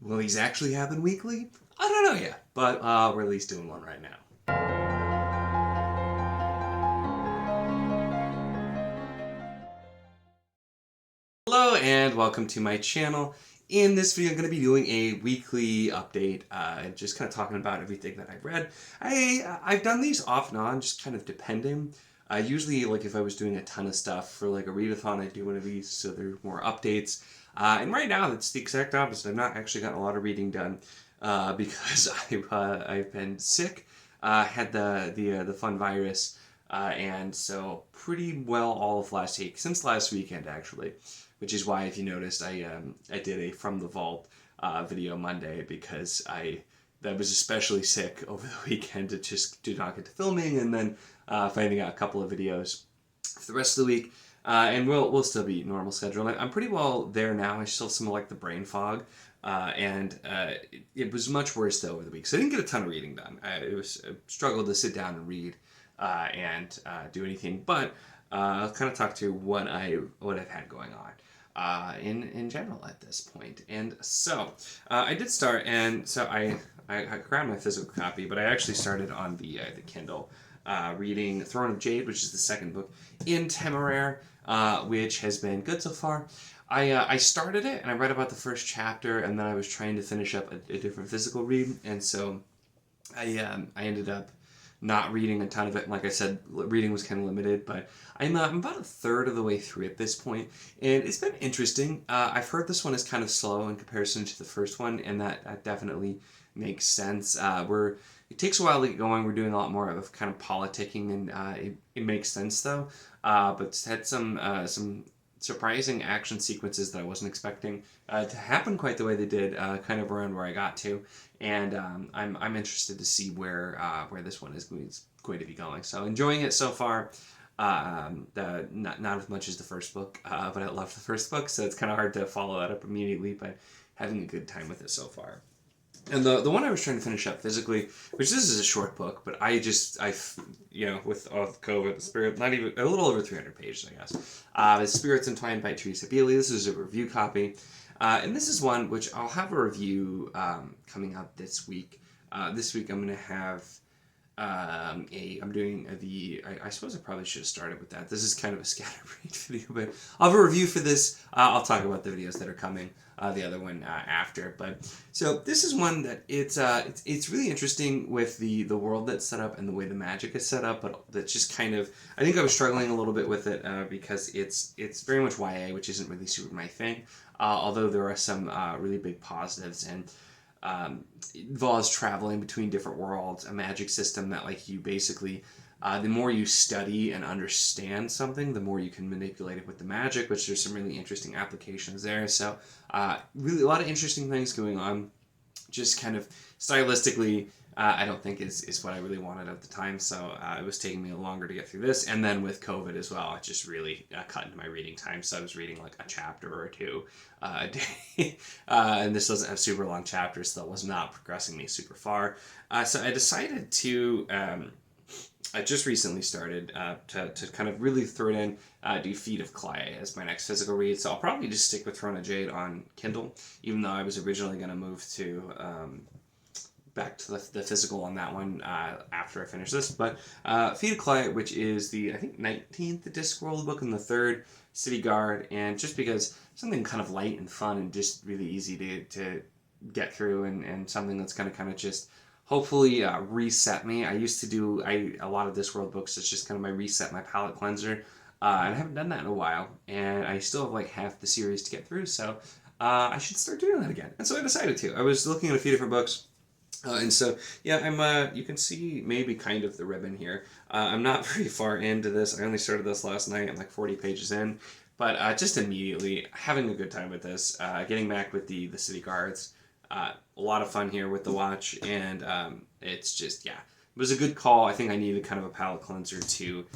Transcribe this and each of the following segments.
Will these actually happen weekly? I don't know yet, but we're at least doing one right now. Hello and welcome to my channel. In this video I'm going to be doing a weekly update, just kind of talking about everything that I've read. I've done these off and on, just kind of depending. Usually, like if I was doing a ton of stuff for like a readathon, I'd do one of these so there are more updates. And right now it's the exact opposite. I've not actually gotten a lot of reading done because I've been sick, had the fun virus, and so pretty well all of last week, since last weekend actually. Which is why, if you noticed, I did a From the Vault video Monday because I was especially sick over the weekend to just did not get to filming, and then finding out a couple of videos for the rest of the week. And we'll still be normal schedule. I'm pretty well there now. I still have some like the brain fog, and it was much worse though over the week. So I didn't get a ton of reading done. I struggled to sit down and read and do anything, but I'll kind of talk to what I've had going on. In general at this point. And so I did start, and so I grabbed my physical copy, but I actually started on the Kindle reading Throne of Jade, which is the second book in Temeraire, which has been good so far. I started it and I read about the first chapter, and then I was trying to finish up a different physical read, and so I ended up not reading a ton of it. Like I said, reading was kind of limited, but I'm about a third of the way through at this point, and it's been interesting. I've heard this one is kind of slow in comparison to the first one, and that definitely makes sense. It takes a while to get going. We're doing a lot more of kind of politicking, and it makes sense though. But it's had some surprising action sequences that I wasn't expecting to happen quite the way they did, kind of around where I got to, and I'm interested to see where this one is going to be going. So enjoying it so far. Not as much as the first book, but I love the first book, so it's kind of hard to follow that up immediately, but having a good time with it so far. And the one I was trying to finish up physically, which this is a short book, but I with COVID, the Spirit, not even a little over 300 pages, I guess. Spirits Entwined by Teresa Bealey. This is a review copy, and this is one which I'll have a review coming out this week. This week I'm going to have I'm doing I suppose I probably should have started with that. This is kind of a scatterbrained video, but I'll have a review for this. I'll talk about the videos that are coming, the other one after. But so this is one that it's really interesting with the world that's set up and the way the magic is set up, but that's just kind of, I think I was struggling a little bit with it because it's very much YA, which isn't really super my thing. Although there are some really big positives, and involves traveling between different worlds, a magic system that like you basically, the more you study and understand something, the more you can manipulate it with the magic, which there's some really interesting applications there. So really a lot of interesting things going on, just kind of stylistically, I don't think is what I really wanted at the time, so it was taking me longer to get through this, and then with COVID as well, it just really cut into my reading time, so I was reading like a chapter or two a day, and this doesn't have super long chapters, so that was not progressing me super far. So I decided to, I just recently started to kind of really throw it in, do Feet of Clay as my next physical read, so I'll probably just stick with Throne of Jade on Kindle, even though I was originally going to move to back to the physical on that one after I finish this. But Feet of Clay, which is the, I think, 19th Discworld book and the 3rd City Guard, and just because something kind of light and fun and just really easy to get through, and something that's going to kind of just hopefully reset me. I used to do a lot of Discworld books. It's just kind of my reset, my palate cleanser, and I haven't done that in a while, and I still have like half the series to get through, so I should start doing that again. And so I decided to. I was looking at a few different books. And so, yeah, I'm, you can see maybe kind of the ribbon here. I'm not very far into this. I only started this last night. I'm like 40 pages in. But just immediately having a good time with this. Getting back with the City Guards. A lot of fun here with the watch. And it's just, yeah, it was a good call. I think I needed kind of a palate cleanser to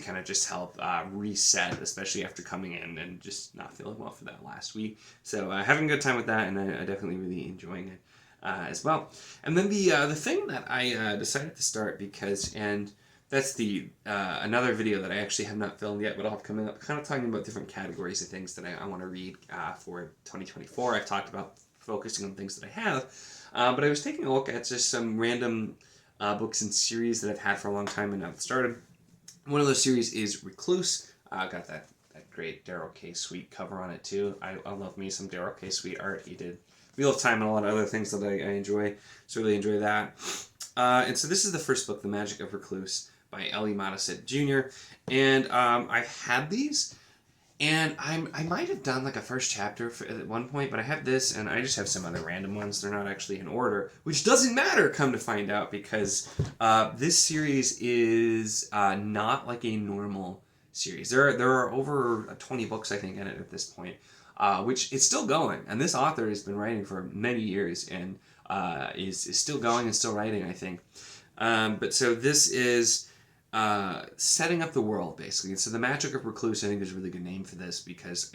kind of just help reset, especially after coming in and just not feeling well for that last week. So having a good time with that, and I definitely really enjoying it. As well. And then the thing that I decided to start because, and that's the another video that I actually have not filmed yet, but I'll have coming up, kind of talking about different categories of things that I want to read for 2024. I've talked about focusing on things that I have. But I was taking a look at just some random books and series that I've had for a long time and now I've started. One of those series is Recluse. Got that great Daryl K. Sweet cover on it too. I love me some Daryl K. Sweet art. He did Wheel of Time and a lot of other things that I enjoy. So really enjoy that. And so this is the first book, The Magic of Recluse, by L.E. Modesitt Jr. And I've had these, and I might have done like a first chapter at one point, but I have this, and I just have some other random ones. They're not actually in order, which doesn't matter, come to find out, because this series is not like a normal series. There are over 20 books, I think, in it at this point, which is still going. And this author has been writing for many years and is still going and still writing, I think. But so this is setting up the world, basically. And so The Magic of Recluse, I think, is a really good name for this, because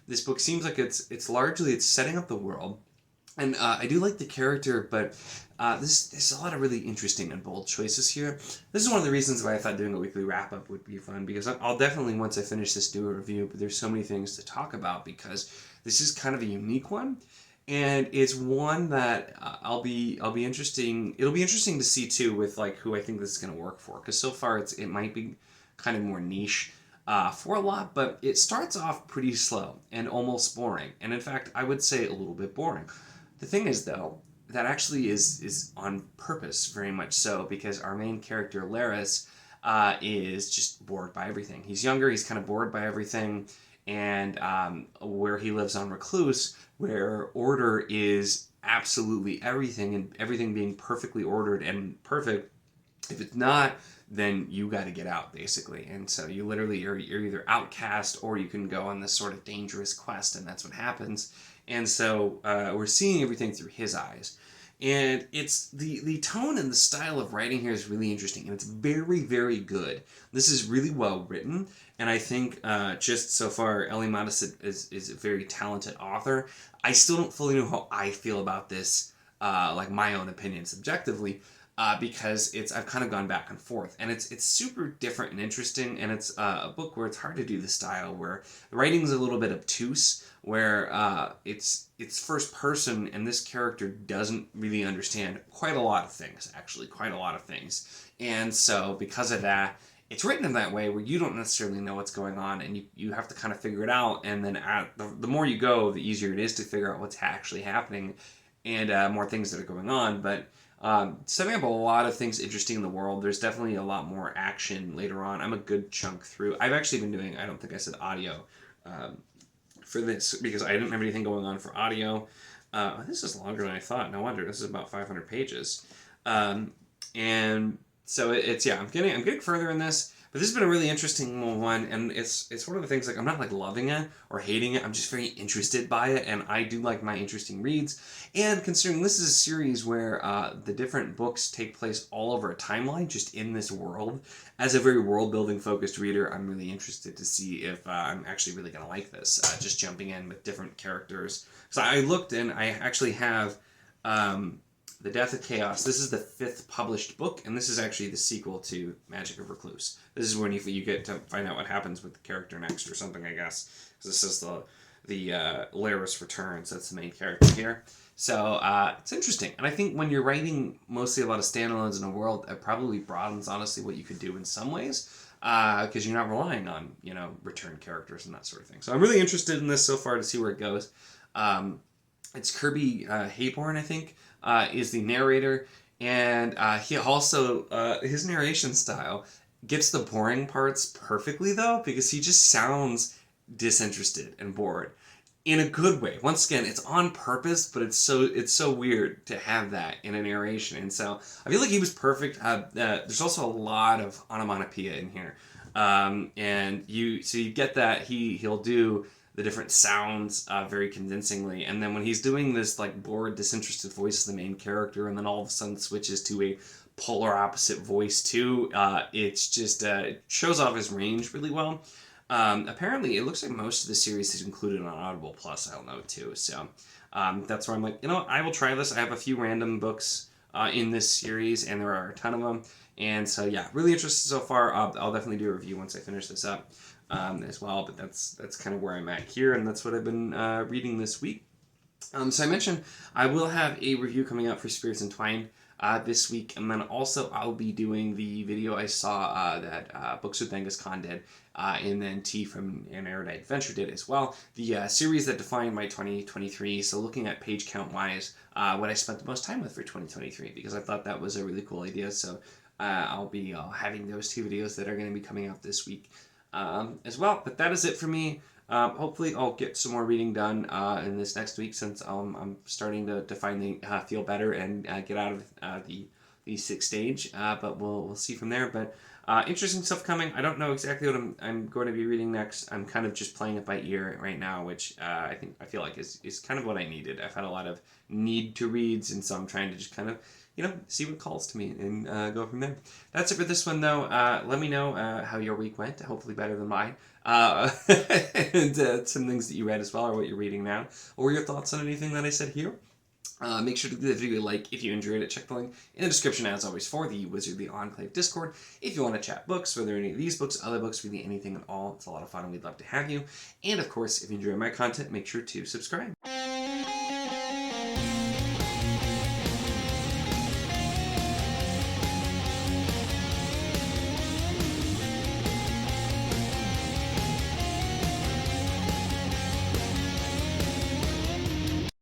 this book seems like it's largely setting up the world. And I do like the character, but there's a lot of really interesting and bold choices here. This is one of the reasons why I thought doing a weekly wrap-up would be fun, because I'll definitely, once I finish this, do a review, but there's so many things to talk about, because this is kind of a unique one, and it's one that it'll be interesting to see, too, with like who I think this is going to work for, because so far it might be kind of more niche for a lot, but it starts off pretty slow and almost boring, and in fact, I would say a little bit boring. The thing is, though, that actually is on purpose, very much so, because our main character, Laris, is just bored by everything. He's younger, he's kind of bored by everything, and where he lives on Recluse, where order is absolutely everything, and everything being perfectly ordered and perfect, if it's not, then you got to get out, basically. And so you literally, you're either outcast, or you can go on this sort of dangerous quest, and that's what happens. And so we're seeing everything through his eyes. And it's the tone and the style of writing here is really interesting, and it's very, very good. This is really well written, and I think just so far, L.E. Modesitt is a very talented author. I still don't fully know how I feel about this, like my own opinion subjectively, because I've kind of gone back and forth, and it's super different and interesting, and it's a book where it's hard to do the style, where the writing's a little bit obtuse, where it's first person, and this character doesn't really understand quite a lot of things, and so because of that, it's written in that way where you don't necessarily know what's going on, and you have to kind of figure it out, and then the more you go, the easier it is to figure out what's actually happening, and more things that are going on, but setting up a lot of things interesting in the world. There's definitely a lot more action later on. I'm a good chunk through. I've actually been doing, I don't think I said audio for this, because I didn't have anything going on for audio. This is longer than I thought. No wonder. This is about 500 pages. And so I'm getting further in this. But this has been a really interesting one, and it's one of the things, like, I'm not like loving it or hating it. I'm just very interested by it, and I do like my interesting reads. And considering this is a series where the different books take place all over a timeline, just in this world, as a very world-building focused reader, I'm really interested to see if I'm actually really going to like this, just jumping in with different characters. So I looked, and I actually have The Death of Chaos. This is the 5th published book, and this is actually the sequel to Magic of Recluse. This is when you get to find out what happens with the character next, or something, I guess. Because this is the Laris Returns. That's the main character here. So it's interesting. And I think when you're writing mostly a lot of standalones in a world, it probably broadens, honestly, what you could do in some ways. Because you're not relying on, return characters and that sort of thing. So I'm really interested in this so far to see where it goes. It's Kirby Hayborn, I think, is the narrator, and he also, his narration style gets the boring parts perfectly, though, because he just sounds disinterested and bored in a good way. Once again, it's on purpose, but it's so weird to have that in a narration, and so I feel like he was perfect. There's also a lot of onomatopoeia in here, and you get that he'll do the different sounds very convincingly, and then when he's doing this like bored, disinterested voice of the main character, and then all of a sudden switches to a polar opposite voice too, it's just it shows off his range really well. Apparently, it looks like most of the series is included on Audible Plus, I'll note too, so that's where I'm like, I will try this. I have a few random books in this series, and there are a ton of them, and so yeah, really interested so far. I'll definitely do a review once I finish this up. As well, but that's kind of where I'm at here, and that's what I've been reading this week. So I mentioned I will have a review coming out for Spirits Entwined this week, and then also I'll be doing the video I saw that Books with Genghis Khan did, and then T from An Erudite Adventure did as well. The series that defined my 2023, so looking at page count wise, what I spent the most time with for 2023, because I thought that was a really cool idea. So I'll be having those two videos that are going to be coming out this week as well. But that is it for me. Hopefully I'll get some more reading done in this next week, since I'm starting to finally feel better and get out of the sick stage. But we'll see from there. But interesting stuff coming. I don't know exactly what I'm going to be reading next. I'm kind of just playing it by ear right now, which I feel like is kind of what I needed. I've had a lot of need to reads, and so I'm trying to just kind of see what calls to me and go from there. That's it for this one, though. Let me know how your week went. Hopefully better than mine. And some things that you read as well, or what you're reading now, or your thoughts on anything that I said here. Make sure to give the video a like if you enjoyed it. Check the link in the description, as always, for the Wizardly Enclave Discord. If you want to chat books, whether any of these books, other books, really anything at all, it's a lot of fun and we'd love to have you. And of course, if you enjoy my content, make sure to subscribe.